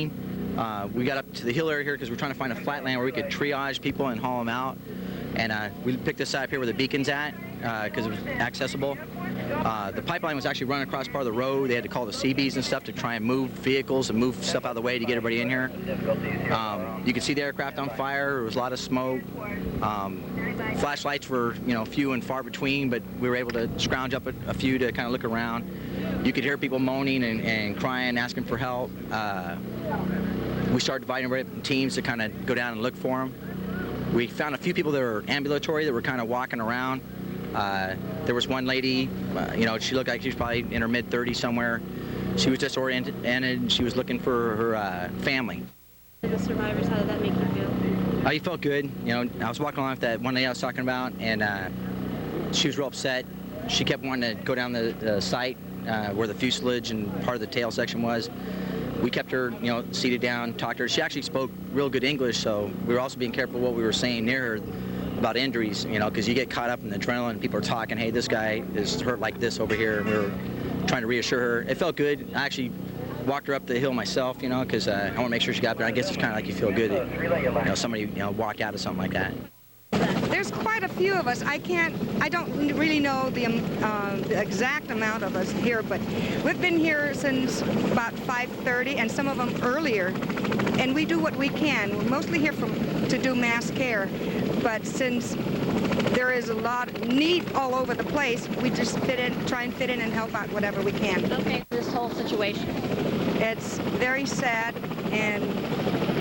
We got up to the hill area here because we're trying to find a flat land where we could triage people and haul them out. And we picked this side up here where the beacon's at because it was accessible. The pipeline was actually running across part of the road. They had to call the CBs and stuff to try and move vehicles and move stuff out of the way to get everybody in here. You can see the aircraft on fire. There was a lot of smoke. Flashlights were, few and far between, but we were able to scrounge up a few to kind of look around. You could hear people moaning and crying, asking for help. We started dividing up in teams to kind of go down and look for them. We found a few people that were ambulatory that were kind of walking around. There was one lady, she looked like she was probably in her mid-30s somewhere. She was disoriented and she was looking for her family. The survivors, how did that make you feel? You felt good. I was walking along with that one lady I was talking about, and she was real upset. She kept wanting to go down the site where the fuselage and part of the tail section was. We kept her, seated down, talked to her. She actually spoke real good English, so we were also being careful what we were saying near her about injuries, because you get caught up in the adrenaline and people are talking, hey, this guy is hurt like this over here, and we were trying to reassure her. It felt good. I actually walked her up the hill myself, because I want to make sure she got up there. I guess it's kind of like you feel good that, somebody, walked out of something like that. There's quite a few of us. I don't really know the exact amount of us here, but we've been here since about 5:30, and some of them earlier. And we do what we can. We're mostly here to do mass care, but since there is a lot of need all over the place, we just try and fit in and help out whatever we can. Okay, this whole situation. It's very sad and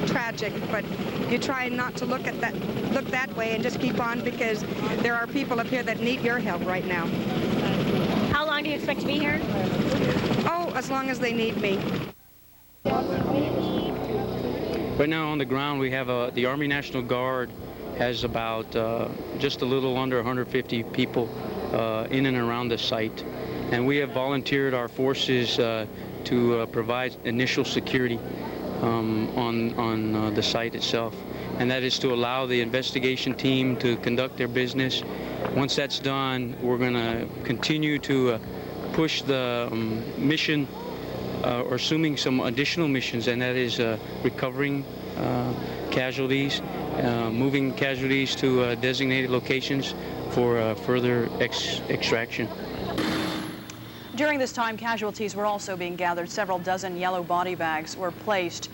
tragic, but you try not to look that way and just keep on, because there are people up here that need your help right now. How long do you expect to be here? Oh, as long as they need me. Right now on the ground we have the Army National Guard has about just a little under 150 people in and around the site, and we have volunteered our forces to provide initial security on the site itself, and that is to allow the investigation team to conduct their business. Once that's done, we're going to continue to push the mission or assuming some additional missions, and that is recovering casualties, moving casualties to designated locations for further extraction. During this time, casualties were also being gathered. Several dozen yellow body bags were placed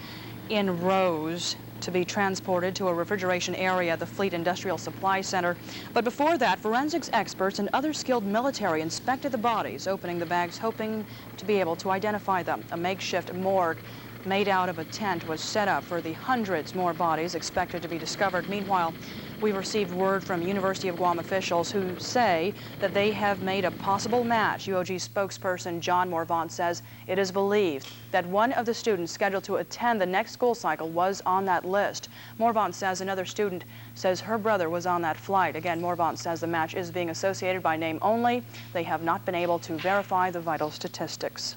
in rows to be transported to a refrigeration area at the Fleet Industrial Supply Center. But before that, forensics experts and other skilled military inspected the bodies, opening the bags, hoping to be able to identify them. A makeshift morgue made out of a tent was set up for the hundreds more bodies expected to be discovered. Meanwhile, we received word from University of Guam officials who say that they have made a possible match. UOG spokesperson John Morvant says it is believed that one of the students scheduled to attend the next school cycle was on that list. Morvant says another student says her brother was on that flight. Again, Morvant says the match is being associated by name only. They have not been able to verify the vital statistics.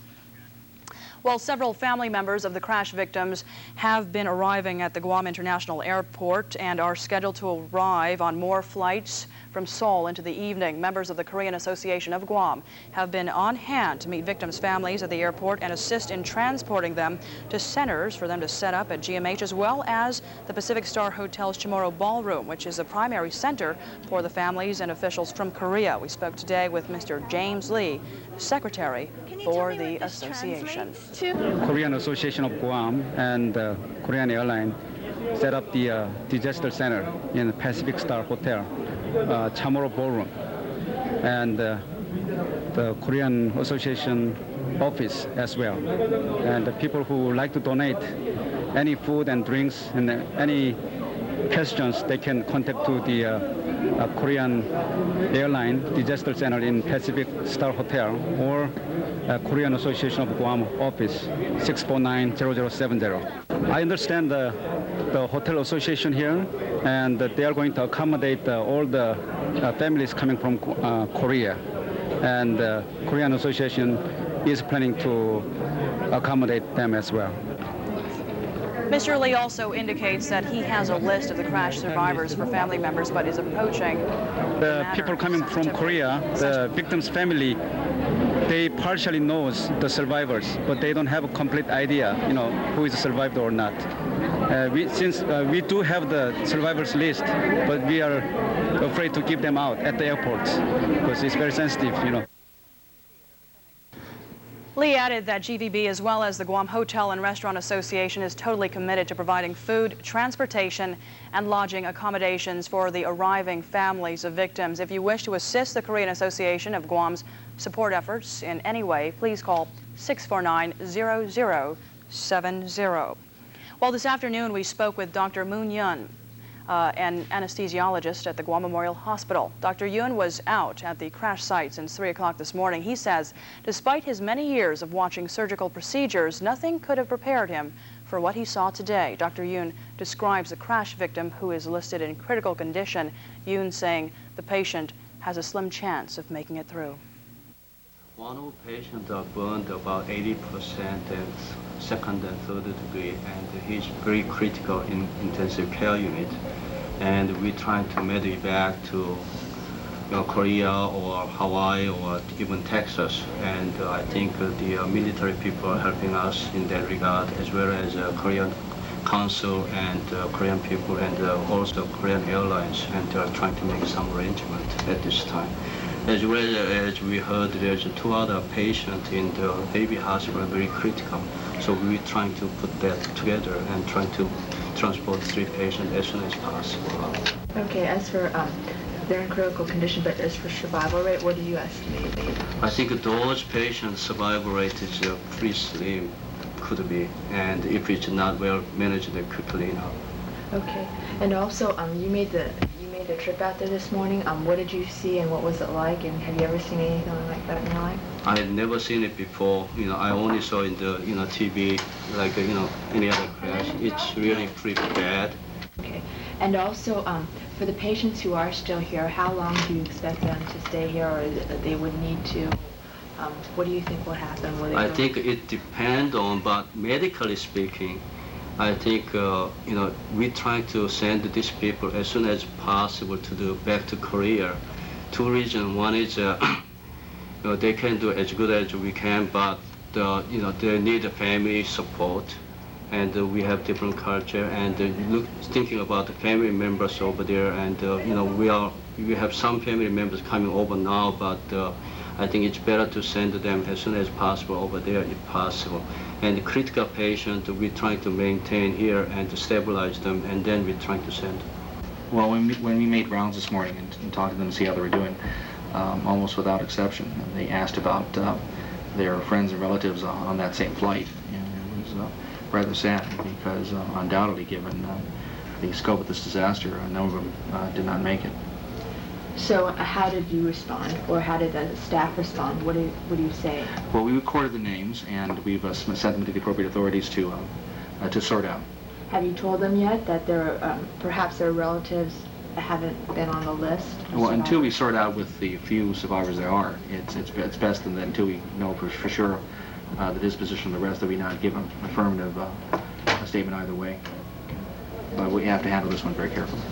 Well, several family members of the crash victims have been arriving at the Guam International Airport and are scheduled to arrive on more flights from Seoul into the evening. Members of the Korean Association of Guam have been on hand to meet victims' families at the airport and assist in transporting them to centers for them to set up at GMH, as well as the Pacific Star Hotel's Chamorro Ballroom, which is the primary center for the families and officials from Korea. We spoke today with Mr. James Lee, secretary for the association. Korean Association of Guam and Korean Airline set up the disaster center in the Pacific Star Hotel, Chamorro Ballroom, and the Korean Association office as well. And the people who would like to donate any food and drinks and any questions, they can contact to the Korean Airline Disaster Center in Pacific Star Hotel or Korean Association of Guam office 649-0070. I understand the hotel association here, and they are going to accommodate all the families coming from Korea, and the Korean Association is planning to accommodate them as well. Mr. Lee also indicates that he has a list of the crash survivors for family members, but is approaching the people coming from Korea, the victims' family they partially knows the survivors, but they don't have a complete idea, who is survived or not. Since we do have the survivors list, but we are afraid to give them out at the airports because it's very sensitive, Lee added that GVB, as well as the Guam Hotel and Restaurant Association, is totally committed to providing food, transportation, and lodging accommodations for the arriving families of victims. If you wish to assist the Korean Association of Guam's support efforts in any way, please call 649-0070. Well, this afternoon we spoke with Dr. Moon Yun, an anesthesiologist at the Guam Memorial Hospital. Dr. Yun was out at the crash site since 3 o'clock this morning. He says, despite his many years of watching surgical procedures, nothing could have prepared him for what he saw today. Dr. Yun describes the crash victim, who is listed in critical condition. Yun saying the patient has a slim chance of making it through. One of the patients burned about 80% and second and third degree, and he's very critical in intensive care unit. And we trying to medic back to Korea or Hawaii or even Texas. And I think the military people are helping us in that regard, as well as Korean Council and Korean people and also Korean Airlines, and they are trying to make some arrangement at this time. As well as we heard, there's 2 other patients in the Navy hospital, very critical. So we're trying to put that together and trying to transport 3 patients as soon as possible. Okay, as for, they're in critical condition, but as for survival rate, what do you estimate? I think those patients' survival rate is pretty slim, could be. And if it's not well managed, they quickly enough. Okay, and also, you made the trip out there this morning. What did you see and what was it like? And have you ever seen anything like that in your life? I had never seen it before. I only saw in the TV, like any other crash. It's really pretty bad. Okay, and also for the patients who are still here, how long do you expect them to stay here, or they would need to? What do you think will happen? I think it depends on, but medically speaking, I think we try to send these people as soon as possible back to Korea. 2 reasons. One is they can do as good as we can, but they need family support, and we have different culture. And thinking about the family members over there, and we have some family members coming over now, but I think it's better to send them as soon as possible over there, if possible. And the critical patient, we're trying to maintain here and to stabilize them, and then we're trying to send. Well, when we made rounds this morning and talked to them to see how they were doing, almost without exception, they asked about their friends and relatives on that same flight. And it was rather sad because undoubtedly, given the scope of this disaster, a number of them did not make it. So how did you respond, or how did the staff respond? What do you say? Well, we recorded the names, and we've sent them to the appropriate authorities to sort out. Have you told them yet that perhaps their relatives haven't been on the list? Well, until we sort out with the few survivors there are, it's best that until we know for sure the disposition of the rest, that we not give an affirmative statement either way. But we have to handle this one very carefully.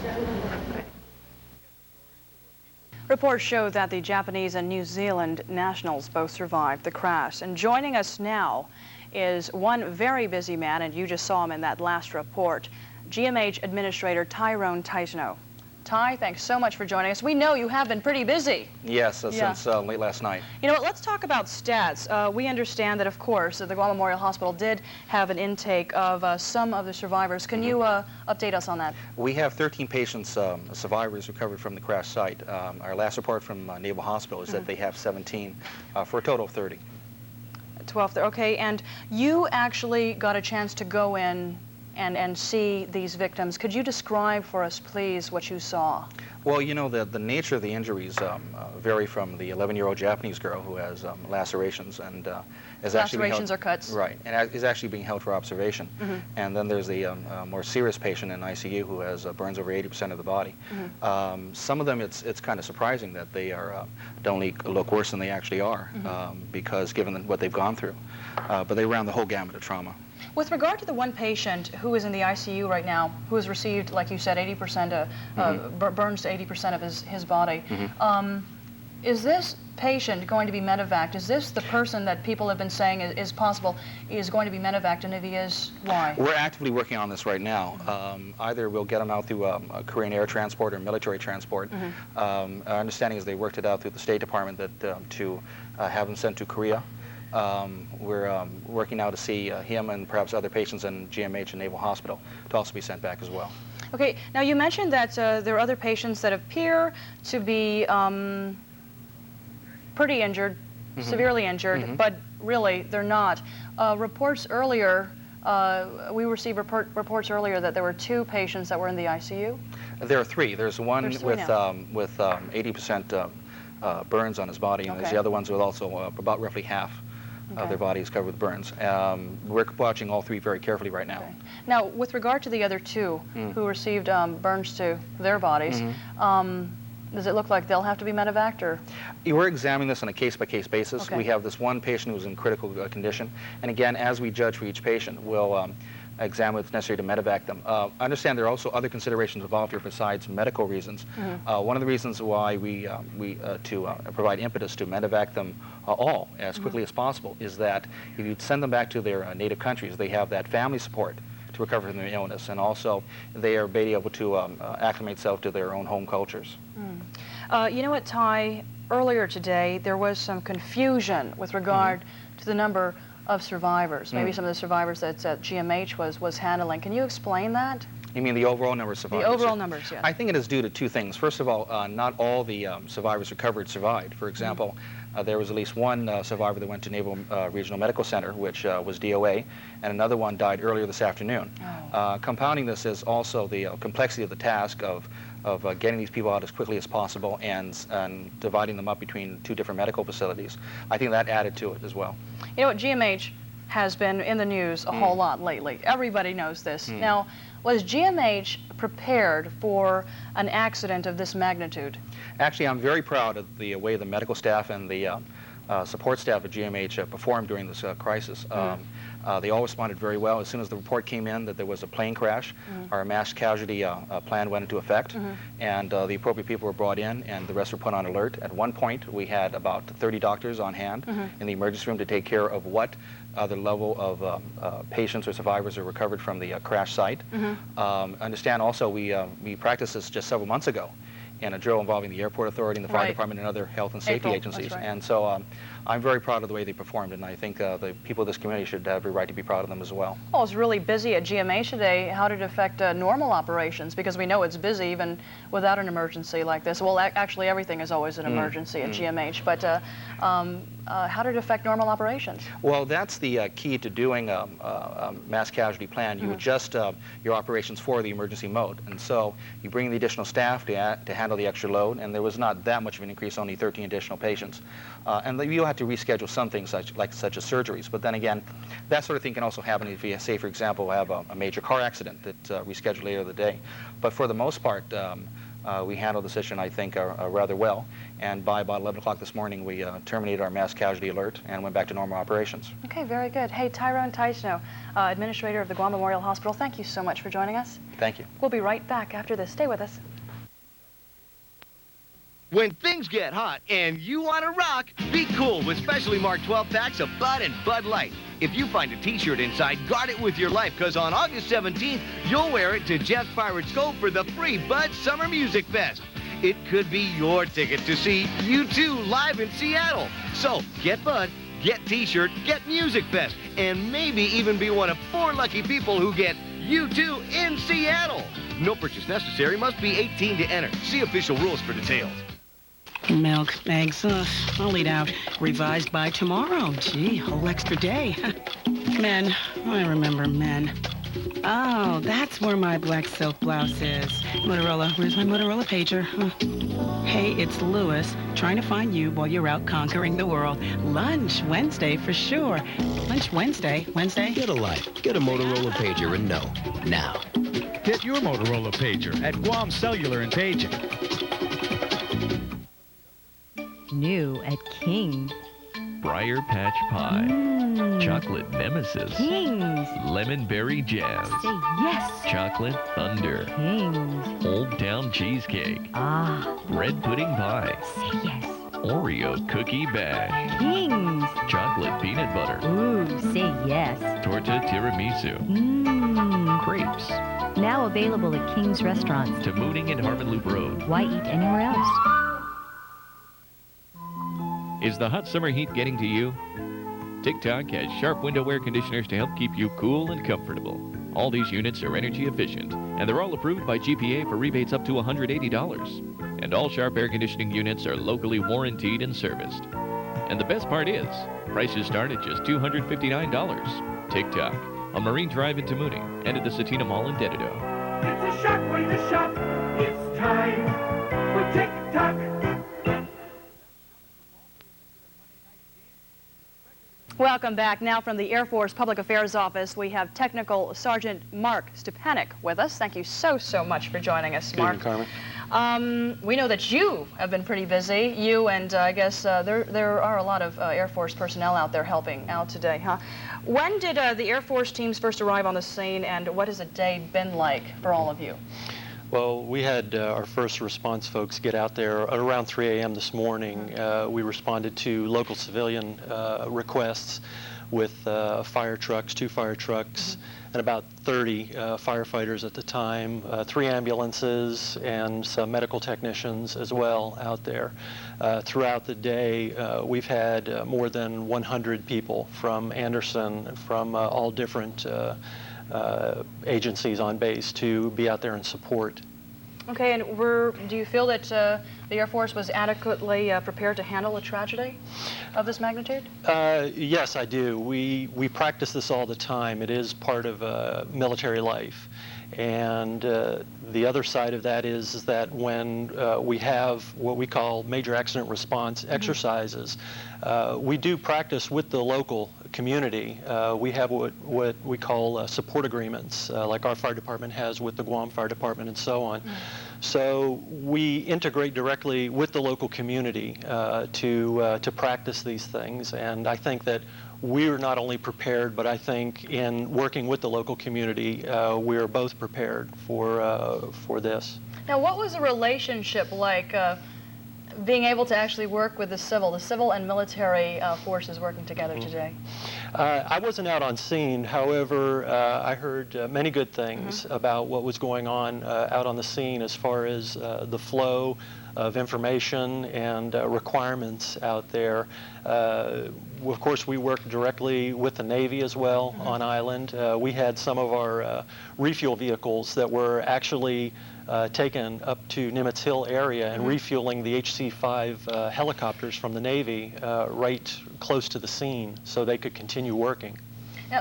Reports show that the Japanese and New Zealand nationals both survived the crash. And joining us now is one very busy man, and you just saw him in that last report, GMH Administrator Tyrone Tysno. Ty, thanks so much for joining us. We know you have been pretty busy. Yes, since late last night. You know what, let's talk about stats. We understand that, of course, the Guam Memorial Hospital did have an intake of some of the survivors. Can you update us on that? We have 13 patients, survivors recovered from the crash site. Our last report from Naval Hospital is that they have 17 for a total of 30. 12, okay, and you actually got a chance to go in and see these victims. Could you describe for us, please, what you saw? Well, you know, the nature of the injuries vary from the 11-year-old Japanese girl who has lacerations and is actually lacerations or cuts. Right, and is actually being held for observation. And then there's the more serious patient in ICU who has burns over 80% of the body. Some of them, it's kind of surprising that they don't look worse than they actually are, because given what they've gone through. But they ran the whole gamut of trauma. With regard to the one patient who is in the ICU right now, who has received, like you said, 80% burns to 80% of his body, is this patient going to be medevaced? Is this the person that people have been saying is possible is going to be medevaced, and if he is, why? We're actively working on this right now. Either we'll get them out through a Korean air transport or military transport. Our understanding is they worked it out through the State Department that to have them sent to Korea. We're working now to see him and perhaps other patients in GMH and Naval Hospital to also be sent back as well. Okay, now you mentioned that there are other patients that appear to be pretty injured, severely injured, but really they're not. Reports earlier, we received reports earlier that there were 2 patients that were in the ICU. There are 3. There's one There's 3 with now. 80% burns on his body, and there's the other ones with also about roughly half of their body is covered with burns. We're watching all 3 very carefully right now. Okay. Now, with regard to the other 2 who received burns to their bodies, does it look like they'll have to be medevaced, or? We're examining this on a case-by-case basis. Okay. We have this one patient who's in critical condition, and again, as we judge for each patient, we'll examine what's necessary to medevac them. I understand there are also other considerations involved here besides medical reasons. One of the reasons why we provide impetus to medevac them all as quickly as possible is that if you send them back to their native countries, they have that family support to recover from their illness, and also they are able to acclimate themselves to their own home cultures. You know what, Ty? Earlier today, there was some confusion with regard to the number of survivors. Maybe some of the survivors that GMH was handling. Can you explain that? You mean the overall number of survivors? The overall numbers, yes. I think it is due to 2 things. First of all, not all the survivors recovered survived. For example, there was at least 1 survivor that went to Naval Regional Medical Center, which was DOA, and another one died earlier this afternoon. Compounding this is also the complexity of the task of getting these people out as quickly as possible and dividing them up between 2 different medical facilities. I think that added to it as well. You know what, GMH has been in the news a whole lot lately. Everybody knows this. Now, was GMH prepared for an accident of this magnitude? Actually, I'm very proud of the way the medical staff and the support staff at GMH performed during this crisis. They all responded very well. As soon as the report came in that there was a plane crash, our mass casualty plan went into effect, and the appropriate people were brought in, and the rest were put on alert. At one point, we had about 30 doctors on hand in the emergency room to take care of what the level of patients or survivors are recovered from the crash site. Understand also, we practiced this just several months ago in a drill involving the airport authority and the fire department and other health and safety agencies. And so I'm very proud of the way they performed, and I think the people of this community should have every right to be proud of them as well. Well, it's really busy at GMH today. How did it affect normal operations? Because we know it's busy even without an emergency like this. Well, actually, everything is always an emergency at GMH, but how did it affect normal operations? Well, that's the key to doing a mass casualty plan. You adjust your operations for the emergency mode, and so you bring the additional staff to handle the extra load, and there was not that much of an increase, only 13 additional patients. And you have to reschedule some things such as surgeries, but then again, that sort of thing can also happen if you, say, for example, have a major car accident that rescheduled later in the day. But for the most part, we handled the situation, I think, rather well, and by about 11 o'clock this morning, we terminated our mass casualty alert and went back to normal operations. Okay, very good. Hey, Tyrone Tysnow, Administrator of the Guam Memorial Hospital, thank you so much for joining us. Thank you. We'll be right back after this. Stay with us. When things get hot and you want to rock, be cool with specially marked 12 packs of Bud and Bud Light. If you find a t-shirt inside, guard it with your life, because on August 17th, you'll wear it to Jeff's Pirates Cove for the free Bud Summer Music Fest. It could be your ticket to see U2 live in Seattle. So get Bud, get t-shirt, get Music Fest, and maybe even be one of 4 lucky people who get U2 in Seattle. No purchase necessary, must be 18 to enter. See official rules for details. Milk, eggs, I'll eat out. Revised by tomorrow. Gee, whole extra day. Men, I remember men. Oh, that's where my black silk blouse is. Motorola, where's my Motorola pager? Hey, it's Lewis, trying to find you while you're out conquering the world. Lunch Wednesday for sure. Lunch Wednesday. Get a life. Get a Motorola pager and know now. Get your Motorola pager at Guam Cellular and Paging. New at King's. Briar Patch Pie, Chocolate Nemesis, King's, Lemon Berry Jazz, say yes, Chocolate Thunder, King's, Old Town Cheesecake, ah, Red Pudding Pie, say yes, Oreo cookie bash. King's. Chocolate peanut butter. Ooh, say yes. Torta tiramisu. Mmm. Crepes. Now available at King's restaurants. To Mooning and Harmon Loop Road. Why eat anywhere else? Is the hot summer heat getting to you? TikTok has sharp window air conditioners to help keep you cool and comfortable. All these units are energy efficient, and they're all approved by GPA for rebates up to $180. And all Sharp air conditioning units are locally warranted and serviced. And the best part is, prices start at just $259. TikTok on Marine Drive in Tamuning and at the Satina Mall in Dededo. It's a sharp way to shop. It's time for TikTok. Welcome back. Now from the Air Force Public Affairs Office, we have Technical Sergeant Mark Stepanek with us. Thank you so much for joining us, Mark. Good evening, Carmen. We know that you have been pretty busy. You and I guess there are a lot of Air Force personnel out there helping out today, huh? When did the Air Force teams first arrive on the scene, and what has a day been like for all of you? Well, we had our first response folks get out there at around 3 a.m. this morning. We responded to local civilian requests with fire trucks, 2 fire trucks, and about 30 firefighters at the time, 3 ambulances, and some medical technicians as well out there. Throughout the day, we've had more than 100 people from Anderson, from all different agencies on base to be out there and support. Okay, and do you feel that the Air Force was adequately prepared to handle a tragedy of this magnitude? Yes, I do. We practice this all the time. It is part of military life. And the other side of that is that when we have what we call major accident response exercises, we do practice with the local community. We have what we call support agreements, like our fire department has with the Guam Fire Department and so on. So we integrate directly with the local community to practice these things. And I think that we're not only prepared, but I think in working with the local community, we're both prepared for this. Now, what was the relationship like being able to actually work with the civil and military forces working together today? I wasn't out on scene. However, I heard many good things about what was going on out on the scene as far as the flow of information and requirements out there. Of course, we worked directly with the Navy as well on island. We had some of our refuel vehicles that were actually taken up to Nimitz Hill area and refueling the HC-5 helicopters from the Navy right close to the scene so they could continue working.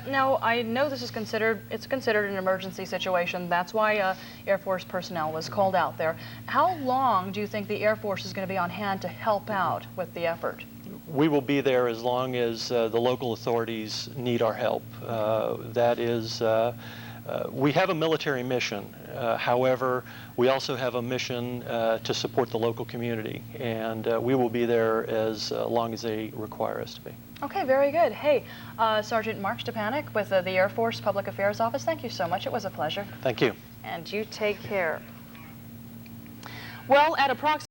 Now, I know this is considered an emergency situation. That's why Air Force personnel was called out there. How long do you think the Air Force is going to be on hand to help out with the effort? We will be there as long as the local authorities need our help. That is, we have a military mission. However, we also have a mission to support the local community, and we will be there as long as they require us to be. Okay, very good. Hey, Sergeant Mark Stepanek with the Air Force Public Affairs Office, thank you so much. It was a pleasure. Thank you. And you take care. Well, at approximately